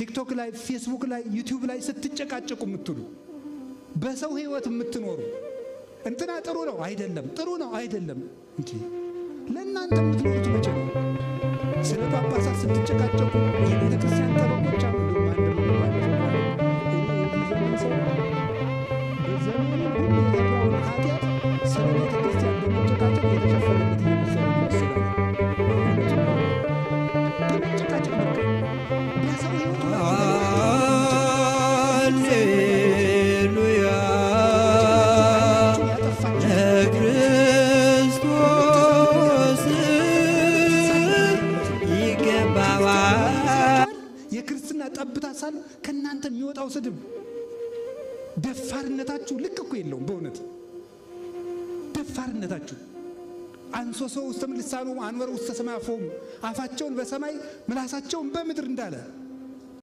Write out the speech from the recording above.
ቲክቶክ ላይ ፌስቡክ ላይ ዩቲዩብ ላይ ስትጨቃጨቁ የምትሉ በሰው ህይወት የምትኖሩ እንትና ጥሩ ነው አይደለም ጥሩ ነው አይደለም እንጂ ለእናንተ የምትኖሩት መቼ ነው? ስለ ጳጳሳት ስትጨቃጨቁ የቤተ ክርስቲያን ጠበቆች አሉ ስለ ቤተ ክርስቲያን በመጨቃጨቅ የተሸፈነበት እየመሰሉ ይመስላል። በመጨቃጨቅ በሰው ህይወት ሃሌሉያ ለክርስቶስ ይገባዋል። የክርስትና ጠብታ ሳል ከእናንተ የሚወጣው ስድብ ደፋርነታችሁ ልክ እኮ የለውም። በእውነት ደፋርነታችሁ አንሶሶ ውስተ ልሳኖሙ አንወረ ውስተ ሰማይ አፎሙ አፋቸውን በሰማይ ምላሳቸውን በምድር እንዳለ